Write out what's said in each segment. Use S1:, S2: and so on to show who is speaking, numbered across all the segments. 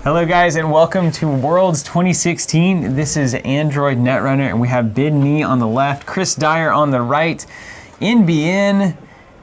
S1: Hello guys and welcome to Worlds 2016. This is Android Netrunner and we have Bid Me on the left, Chris Dyer on the right, NBN,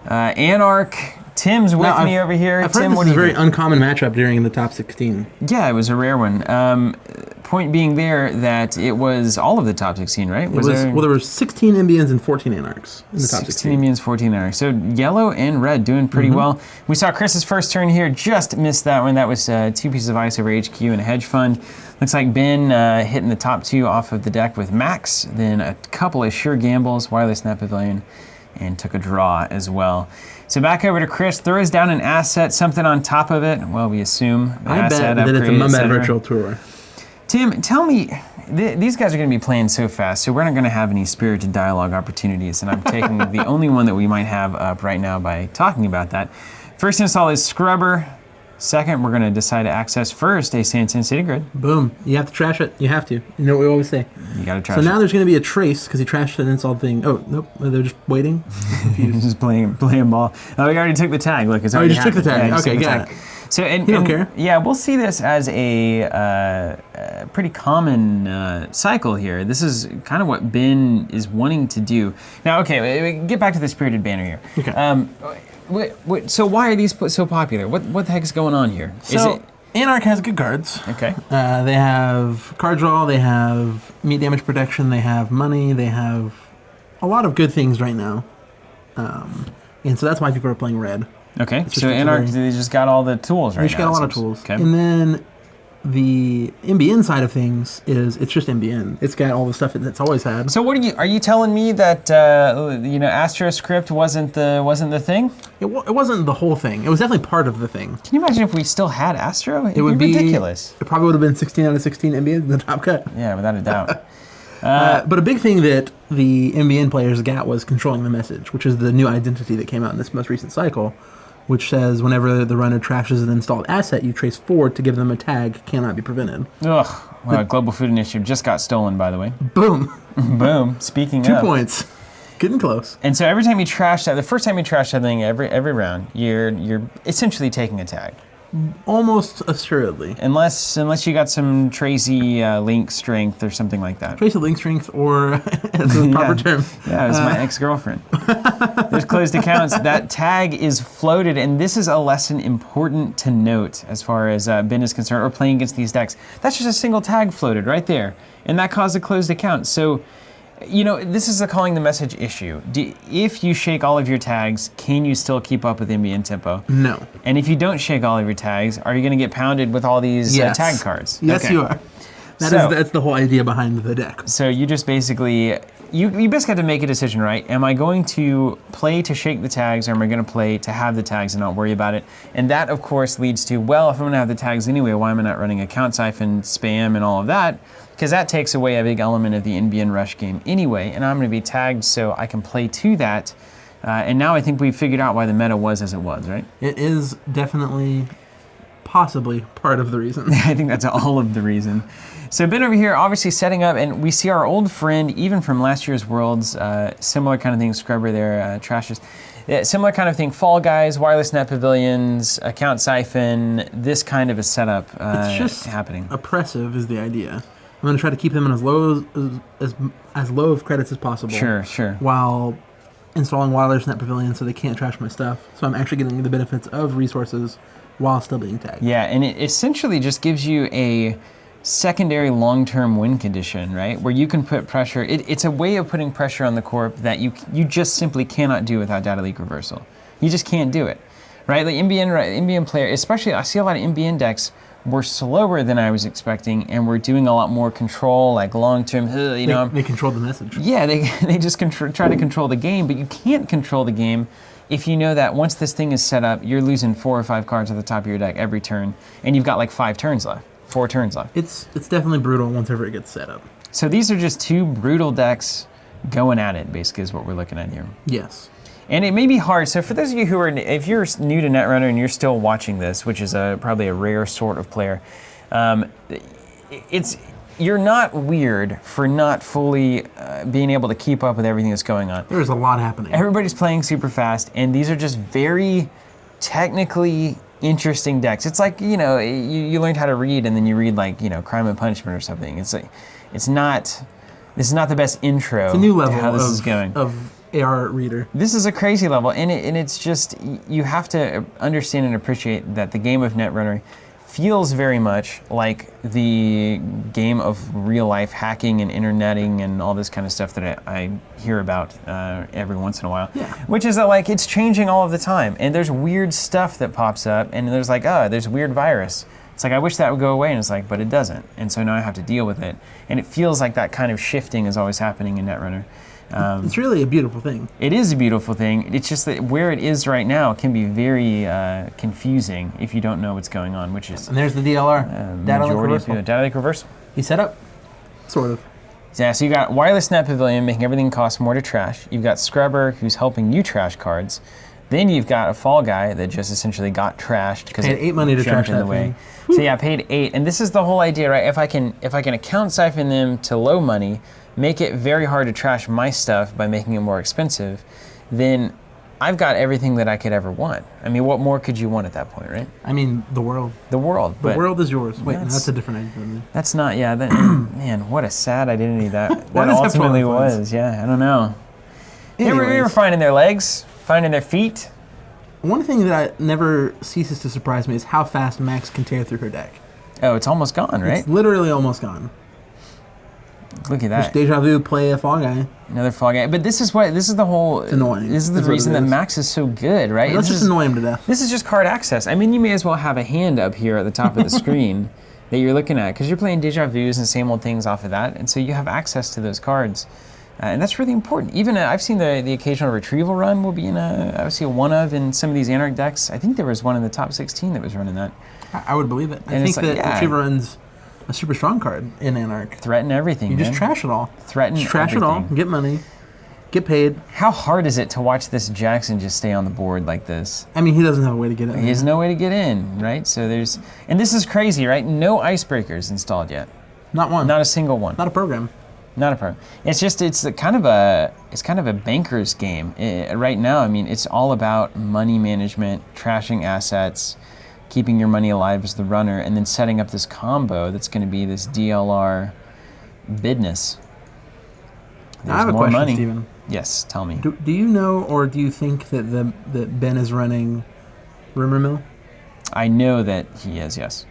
S1: Anarch, Tim's with me over here.
S2: I've heard this is a very uncommon matchup during the top 16.
S1: Yeah, it was a rare one. Point being there that it was all of the top 16, right?
S2: Well, there were 16 NBNs and 14 Anarchs in the top 16.
S1: 16 NBNs, 14 Anarchs. So yellow and red doing pretty well. We saw Chris's first turn here, just missed that one. That was 2 pieces of ice over HQ and a hedge fund. Looks like Ben hitting the top 2 off of the deck with Maxx, then a couple of sure gambles, wireless net pavilion, and took a draw as well. So back over to Chris, throws down an asset, something on top of it. Well, we assume the asset
S2: bet that it's a Mumbat
S1: etc.
S2: Virtual Tour.
S1: Tim, tell me, these guys are going to be playing so fast, so we're not going to have any spirited dialogue opportunities, and I'm taking the only one that we might have up right now by talking about that. First install is Scrubber. Second, we're going to decide to access first a Santan City Grid.
S2: Boom. You have to trash it. You have to. You know what we always say.
S1: You got to trash it.
S2: So now there's going to be a trace because he trashed an installed thing. Oh, nope. They're just waiting.
S1: Just playing ball. Oh, we already took the tag. Look, it's already
S2: just took the tag. Yeah, okay, got it.
S1: So, and
S2: don't care.
S1: Yeah, we'll see this as a pretty common cycle here. This is kind of what Ben is wanting to do. Now, okay, get back to the spirited banner here.
S2: Okay.
S1: So why are these so popular? What the heck is going on here?
S2: So Anarch has good cards.
S1: Okay.
S2: They have card draw. They have meat damage protection. They have money. They have a lot of good things right now, and so that's why people are playing red.
S1: Okay, so Anarch, they just got all the tools right now.
S2: They just got a lot of tools.
S1: Okay.
S2: And then the NBN side of things is it's just NBN. It's got all the stuff it's always had.
S1: So what are you telling me that Astro script wasn't the thing?
S2: It wasn't the whole thing. It was definitely part of the thing.
S1: Can you imagine if we still had Astro?
S2: It would be
S1: ridiculous.
S2: It probably would have been 16 out of 16 NBNs in the top cut.
S1: Yeah, without a doubt.
S2: But a big thing that the NBN players got was controlling the message, which is the new identity that came out in this most recent cycle, which says whenever the runner trashes an installed asset, you trace forward to give them a tag, cannot be prevented.
S1: Ugh. Well, Global Food Initiative just got stolen, by the way.
S2: Boom.
S1: Boom. Speaking of.
S2: 2 points. Getting close.
S1: And so every time you trash that, the first time you trash something, every round, you're essentially taking a tag.
S2: Almost assuredly.
S1: Unless you got some Tracy link strength or something like that.
S2: Tracy link strength, or that's a proper term.
S1: Yeah, it was my ex-girlfriend. There's closed accounts. That tag is floated, and this is a lesson important to note as far as Ben is concerned, or playing against these decks. That's just a single tag floated right there, and that caused a closed account. So, this is a calling the message issue. If you shake all of your tags, can you still keep up with NBN tempo?
S2: No.
S1: And if you don't shake all of your tags, are you going to get pounded with all these tag cards?
S2: Yes, you are. That's the whole idea behind the deck.
S1: So you just basically, you basically have to make a decision, right? Am I going to play to shake the tags, or am I going to play to have the tags and not worry about it? And that, of course, leads to, well, if I'm going to have the tags anyway, why am I not running account siphon, spam, and all of that? Because that takes away a big element of the NBN rush game anyway, and I'm going to be tagged so I can play to that. And now I think we've figured out why the meta was as it was, right?
S2: It is definitely, possibly part of the reason.
S1: I think that's all of the reason. So Ben over here obviously setting up, and we see our old friend, even from last year's Worlds, similar kind of thing, Scrubber there, trashes. Similar kind of thing, Fall Guys, wireless net pavilions, account siphon, this kind of a setup
S2: it's just
S1: happening.
S2: Oppressive is the idea. I'm going to try to keep them in as low of credits as possible.
S1: Sure.
S2: While installing wireless net pavilion so they can't trash my stuff. So I'm actually getting the benefits of resources while still being tagged.
S1: Yeah, and it essentially just gives you a secondary long-term win condition, right? Where you can put pressure. It's a way of putting pressure on the corp that you just simply cannot do without data leak reversal. You just can't do it, right? Like NBN player, especially I see a lot of NBN decks were slower than I was expecting, and we're doing a lot more control, like long-term,
S2: They control the message.
S1: Yeah, they just try to control the game, but you can't control the game if you know that once this thing is set up, you're losing 4 or 5 cards at the top of your deck every turn, and you've got like 4 turns left.
S2: It's definitely brutal once ever it gets set up.
S1: So these are just 2 brutal decks going at it, basically, is what we're looking at here.
S2: Yes.
S1: And it may be hard. So for those of you who are, if you're new to Netrunner and you're still watching this, which is probably a rare sort of player, you're not weird for not fully being able to keep up with everything that's going on.
S2: There's a lot happening.
S1: Everybody's playing super fast, and these are just very technically interesting decks. It's like, you learned how to read and then you read like, Crime and Punishment or something. It's like, this is not the best intro
S2: It's a new level
S1: to how this is going.
S2: of AR reader.
S1: This is a crazy level, and it's just, you have to understand and appreciate that the game of Netrunner feels very much like the game of real life hacking and interneting and all this kind of stuff that I hear about every once in a while.
S2: Yeah.
S1: Which is that like it's changing all of the time, and there's weird stuff that pops up, and there's like, there's weird virus. It's like, I wish that would go away, and it's like, but it doesn't, and so now I have to deal with it. And it feels like that kind of shifting is always happening in Netrunner.
S2: It's really a beautiful thing.
S1: It is a beautiful thing. It's just that where it is right now can be very confusing if you don't know what's going on, which is
S2: And there's the DLR, data link reversal.
S1: Data link reversal.
S2: He's set up, sort of.
S1: Yeah, so you got Wireless Net Pavilion making everything cost more to trash. You've got Scrubber who's helping you trash cards. Then you've got a Fall Guy that just essentially got trashed because
S2: paid 8 money to trash that thing.
S1: So yeah, paid 8, and this is the whole idea, right? If I can account siphon them to low money, make it very hard to trash my stuff by making it more expensive, then I've got everything that I could ever want. I mean, what more could you want at that point, right?
S2: I mean, the world.
S1: The world.
S2: The world is yours. Wait,
S1: that's-
S2: that's a different identity.
S1: That's not, yeah. Man, what a sad identity that
S2: Why
S1: that
S2: does that
S1: ultimately
S2: fall on
S1: was. Yeah, I don't know. They were
S2: Anyways.
S1: finding their legs, finding their feet.
S2: One thing that never ceases to surprise me is how fast Maxx can tear through her deck.
S1: Oh, it's almost gone, right?
S2: It's literally almost gone.
S1: Look at
S2: Which
S1: that.
S2: Deja Vu, play a Fall Guy.
S1: Another Fall Guy. But this is the whole.
S2: It's annoying.
S1: This is the
S2: That's what
S1: reason
S2: it
S1: that
S2: is.
S1: Maxx is so good, right?
S2: Let's
S1: This
S2: just
S1: is-
S2: annoy him to death.
S1: This is just card access. I mean, you may as well have a hand up here at the top of the screen that you're looking at, because you're playing Deja Vus and same old things off of that, and so you have access to those cards. And that's really important. Even I've seen the occasional retrieval run will be in I would see one of in some of these Anarch decks. I think there was one in the top 16 that was running that.
S2: I would believe it. I
S1: And
S2: think
S1: it's like,
S2: that
S1: yeah.
S2: Retriever runs a super strong card in Anarch.
S1: Threaten everything.
S2: You just
S1: man.
S2: trash it all.
S1: Threaten
S2: Just trash it all,
S1: everything.
S2: get money, get paid.
S1: How hard is it to watch this Jackson just stay on the board like this?
S2: I mean, he doesn't have a way to get it.
S1: He has no way to get in, right? So and this is crazy, right? No icebreakers installed yet.
S2: Not one.
S1: Not a single one.
S2: Not a program.
S1: Not a problem. It's kind of a banker's game right now. I mean, it's all about money management, trashing assets, keeping your money alive as the runner, and then setting up this combo that's going to be this DLR business.
S2: Now, I have a
S1: more
S2: question,
S1: money.
S2: Steven.
S1: Yes, tell me.
S2: Do you know, or do you think that that Ben is running Rumor Mill?
S1: I know that he is. Yes.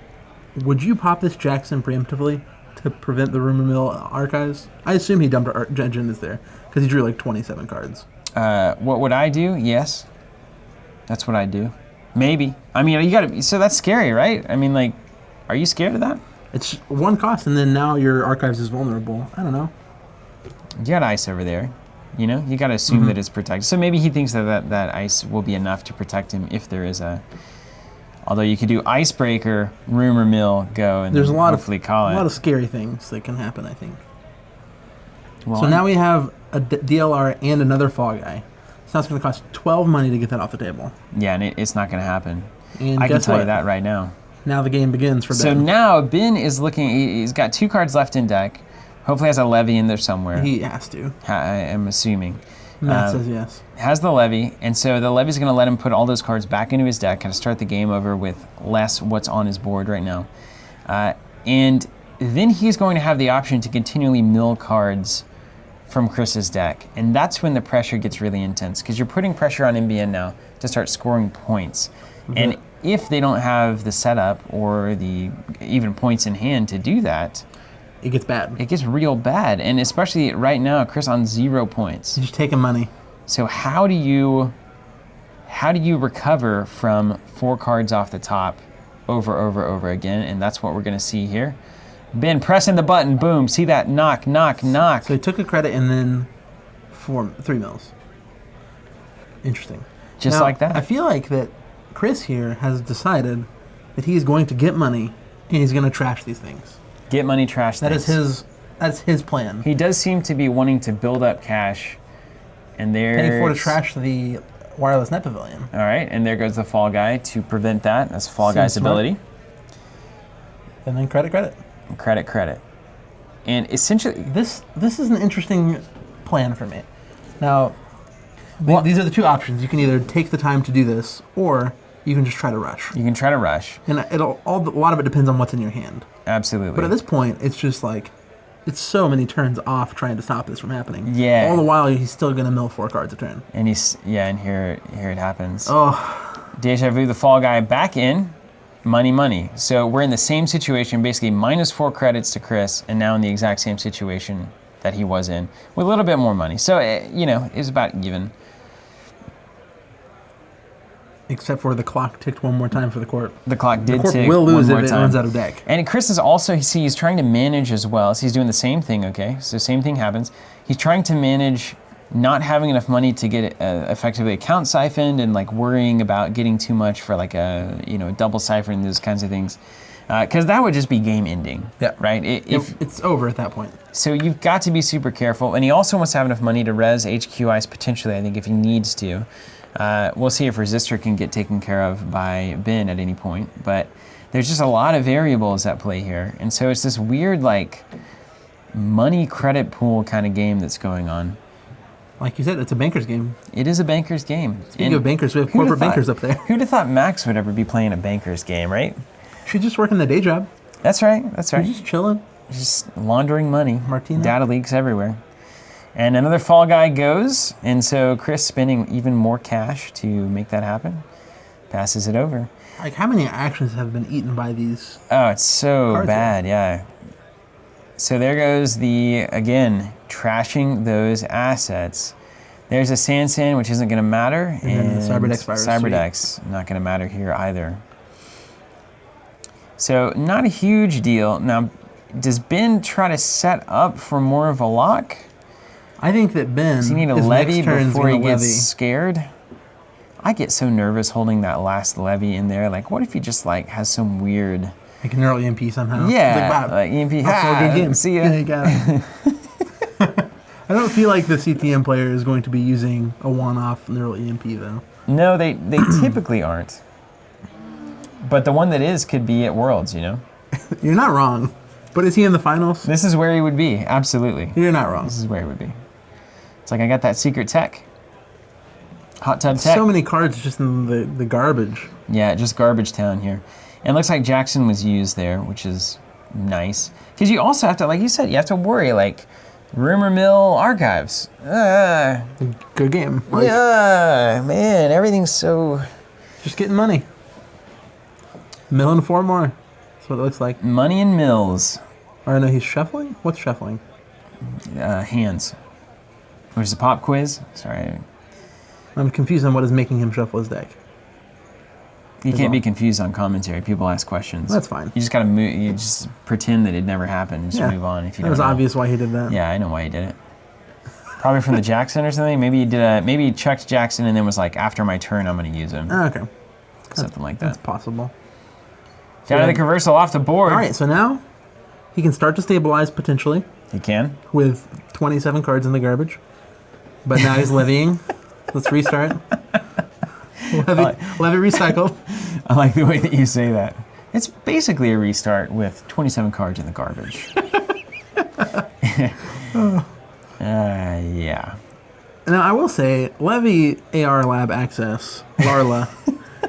S2: Would you pop this Jackson preemptively to prevent the Rumor Mill archives? I assume he dumped our agendas there because he drew like 27 cards.
S1: What would I do? Yes. That's what I do. Maybe. I mean, you gotta. So that's scary, right? I mean, like, are you scared of that?
S2: It's one cost, and then now your archives is vulnerable. I don't know.
S1: You got ice over there. You know, you got to assume that it's protected. So maybe he thinks that ice will be enough to protect him if there is a. Although you could do icebreaker, rumor mill, go, and
S2: There's a
S1: then
S2: lot
S1: hopefully call it.
S2: a lot of scary things that can happen, I think.
S1: Well,
S2: So now we have a DLR and another Fall Guy. So now it's going to cost 12 money to get that off the table.
S1: yeah, and it's not going to happen.
S2: And
S1: I can
S2: guess
S1: tell
S2: what?
S1: you that right now.
S2: Now the game begins for
S1: So
S2: Ben.
S1: now Ben is looking. He's got 2 cards left in deck. Hopefully has a levy in there somewhere.
S2: He has to.
S1: I am assuming.
S2: Matt says yes.
S1: Has the levy, and so the levy's going to let him put all those cards back into his deck, kind of start the game over with less what's on his board right now. And then he's going to have the option to continually mill cards from Chris's deck. And that's when the pressure gets really intense, because you're putting pressure on NBN now to start scoring points. And if they don't have the setup or the even points in hand to do that,
S2: It gets bad.
S1: it gets real bad. And especially right now, Chris on 0 points.
S2: He's just taking money.
S1: So how do you recover from 4 cards off the top over again? And that's what we're going to see here. Ben pressing the button, boom, see that knock.
S2: So he took a credit and then 3 mils. Interesting.
S1: Just
S2: Now,
S1: like that.
S2: I feel like that Chris here has decided that he's going to get money and he's going to trash these things.
S1: Get money, trash things.
S2: That's his plan.
S1: He does seem to be wanting to build up cash. And
S2: Paying for to
S1: there's...
S2: trash the wireless net pavilion.
S1: All right, and there goes the Fall Guy to prevent that. That's Fall
S2: Seems
S1: Guy's
S2: smart.
S1: ability.
S2: And then credit.
S1: Credit. And essentially...
S2: This is an interesting plan for me. Now,
S1: Well-
S2: these are the 2 options. You can either take the time to do this, or you can just try to rush.
S1: You can try to rush.
S2: And a lot of it depends on what's in your hand.
S1: Absolutely.
S2: But at this point, it's just like, it's so many turns off trying to stop this from happening.
S1: Yeah.
S2: All the while, he's still going to mill 4 cards a turn.
S1: And and here it happens.
S2: Oh.
S1: Deja vu, the fall guy back in. Money. So we're in the same situation, basically -4 credits to Chris, and now in the exact same situation that he was in, with a little bit more money. So, it was about even.
S2: Except for the clock ticked one more time for the Corp.
S1: The clock did
S2: The Corp
S1: tick
S2: will lose
S1: one more
S2: if it
S1: time.
S2: runs out of deck.
S1: And Chris is also, he's trying to manage as well. So he's doing the same thing, okay? So same thing happens. He's trying to manage not having enough money to get effectively account siphoned and like worrying about getting too much for like a double cipher and those kinds of things, because that would just be game ending.
S2: Yeah.
S1: Right. If
S2: it's over at that point.
S1: So you've got to be super careful, and he also wants to have enough money to res HQ Ice potentially. I think if he needs to, we'll see if Resistor can get taken care of by Ben at any point. But there's just a lot of variables at play here, and so it's this weird like money credit pool kind of game that's going on.
S2: Like you said, it's a banker's game.
S1: It is a banker's game.
S2: Speaking of bankers, we have corporate bankers up there.
S1: Who'd have thought Maxx would ever be playing a banker's game, right?
S2: She's just working the day job.
S1: That's right.
S2: She's just chilling.
S1: Just laundering money.
S2: Martina.
S1: Data leaks everywhere. And another fall guy goes, and so Chris spending even more cash to make that happen. Passes it over.
S2: Like, how many actions have been eaten by these?
S1: Oh, it's so bad,
S2: here?
S1: yeah. So there goes again, trashing those assets. There's a Sansan, which isn't going to matter.
S2: And then the Cyberdex virus.
S1: Cyberdex, not going to matter here either. So not a huge deal. Now, does Ben try to set up for more of a lock?
S2: I think that Ben
S1: Does he need a levy before he gets scared? I get so nervous holding that last levy in there. Like, what if he just like has some weird...
S2: Like an early EMP somehow.
S1: Yeah, like EMP.
S2: Good game.
S1: See ya.
S2: Yeah, you got it. I don't feel like the CTM player is going to be using a one-off neural EMP though.
S1: No, they typically aren't. But the one that is could be at Worlds,
S2: You're not wrong. But is he in the finals?
S1: This is where he would be, absolutely.
S2: You're not wrong.
S1: This is where he would be. It's like I got that secret tech. Hot tub tech.
S2: So many cards just in the garbage.
S1: Yeah, just garbage town here. And it looks like Jackson was used there, which is nice. Because you also have to, like you said, you have to worry, like, rumor mill archives.
S2: Good game. Like,
S1: yeah, man, everything's so...
S2: Just getting money. Milling 4 more. That's what it looks like.
S1: Money and mills.
S2: Or no, he's shuffling? What's shuffling?
S1: Hands. Which is a pop quiz. Sorry.
S2: I'm confused on what is making him shuffle his deck.
S1: You can't be confused on commentary. People ask questions.
S2: That's fine.
S1: You just gotta move. You just pretend that it never happened. Just move on. If you
S2: It was
S1: don't know.
S2: obvious why he did that.
S1: Yeah, I know why he did it. Probably from the Jackson or something. Maybe he did maybe he checked Jackson and then was like, after my turn, I'm gonna use him.
S2: Oh, okay.
S1: Something like
S2: That's
S1: that.
S2: possible.
S1: Got the conversal off the board.
S2: All right, so now he can start to stabilize potentially
S1: He can.
S2: with 27 cards in the garbage. But now he's levying. Let's restart. Levy recycled.
S1: I like the way that you say that. It's basically a restart with 27 cards in the garbage. Yeah.
S2: Now, I will say, Levy AR Lab Access, Larla,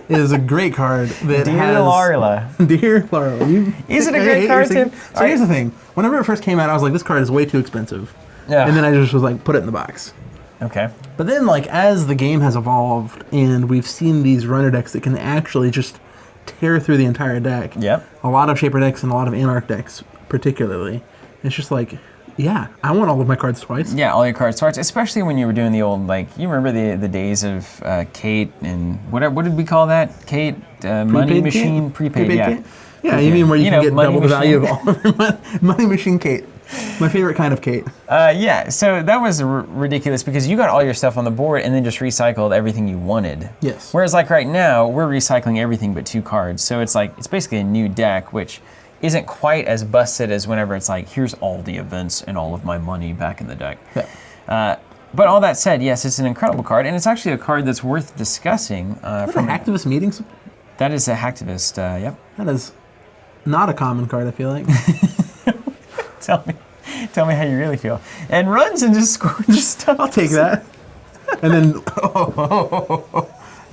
S2: is a great card that
S1: Dear
S2: has...
S1: Larla.
S2: Dear Larla.
S1: Is it a great card, Tim?
S2: So here's the thing. Whenever it first came out, I was like, this card is way too expensive.
S1: Yeah.
S2: And then I just was like, put it in the box.
S1: Okay.
S2: But then, like, as the game has evolved and we've seen these runner decks that can actually just tear through the entire deck.
S1: Yep.
S2: A lot of Shaper decks and a lot of Anarch decks, particularly. It's just like, yeah, I want all of my cards twice.
S1: Yeah, all your cards twice, especially when you were doing the old, like, you remember the days of Kate and what did we call that? Kate, money machine, prepaid, yeah.
S2: Kate? Yeah, you mean where you can get double the value of all of your money machine Kate. My favorite kind of Kate.
S1: Yeah, so that was ridiculous because you got all your stuff on the board and then just recycled everything you wanted.
S2: Yes.
S1: Whereas like right now, we're recycling everything but 2 cards. So it's like, it's basically a new deck, which isn't quite as busted as whenever it's like, here's all the events and all of my money back in the deck.
S2: Yeah.
S1: But all that said, yes, it's an incredible card, and it's actually a card that's worth discussing.
S2: From Hacktivist Meetings?
S1: That is a Hacktivist, yep.
S2: That is not a common card, I feel like.
S1: Tell me how you really feel. And runs and just scores stuff.
S2: I'll take that. And then,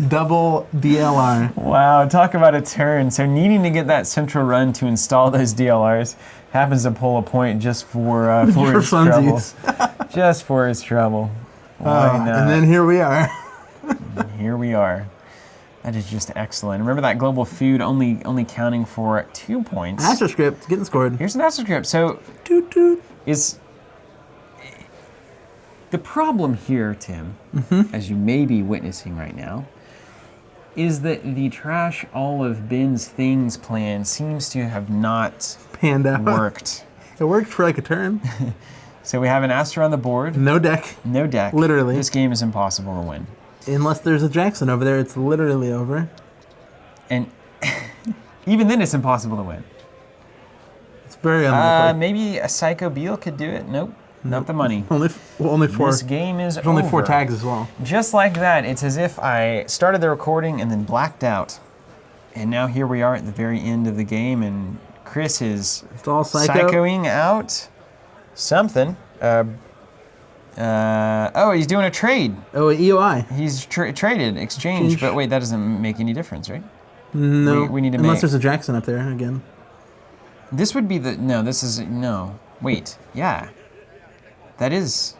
S2: Double DLR.
S1: Wow, talk about a turn. So needing to get that central run to install those DLRs happens to pull a point just for his trouble. Just for his trouble. Why not?
S2: And then here we are.
S1: Here we are. That is just excellent. Remember that global food only counting for 2 points.
S2: AstroScript getting scored.
S1: Here's an AstroScript. So
S2: Toot toot.
S1: is the problem here, Tim, as you may be witnessing right now, is that the trash all of Ben's things plan seems to have not
S2: Panned out.
S1: worked.
S2: It worked for like a turn.
S1: So we have an Astro on the board.
S2: No deck.
S1: No deck.
S2: Literally.
S1: This game is impossible to win.
S2: Unless there's a Jackson over there, it's literally over.
S1: And even then it's impossible to win.
S2: It's very unlikely.
S1: Maybe a Psycho Beal could do it. Nope. Not the money.
S2: Only 4.
S1: This game is
S2: There's only 4
S1: over.
S2: tags as well.
S1: Just like that, it's as if I started the recording and then blacked out. And now here we are at the very end of the game, and Chris is
S2: It's all Psycho.
S1: psychoing out something. Oh, he's doing a trade.
S2: Oh, EOI.
S1: He's traded, exchange, but wait, that doesn't make any difference, right?
S2: No.
S1: We need to
S2: Unless
S1: make...
S2: there's a Jackson up there again.
S1: This would be the... No, this is... No. Wait. Yeah. That is...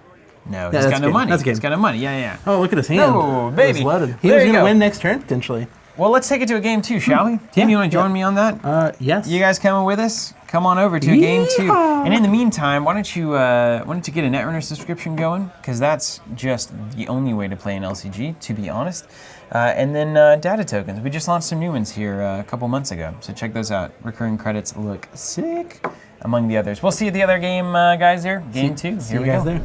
S1: No, he's got no money.
S2: That's a game.
S1: He's got no money. Yeah.
S2: Oh, look at his hand.
S1: No, baby.
S2: It was loaded. He
S1: There
S2: was
S1: you
S2: going to
S1: go.
S2: win next turn, potentially.
S1: Well, let's take it to a game 2, shall we? Tim, you want to join me on that?
S2: Yes.
S1: You guys coming with us? Come on over to a game 2. And in the meantime, why don't you get a Netrunner subscription going? Because that's just the only way to play an LCG, to be honest. And then data tokens. We just launched some new ones here a couple months ago, so check those out. Recurring credits look sick, among the others. We'll see you at the other game, guys. There, game 2. Here
S2: See you
S1: we
S2: guys
S1: go.
S2: there.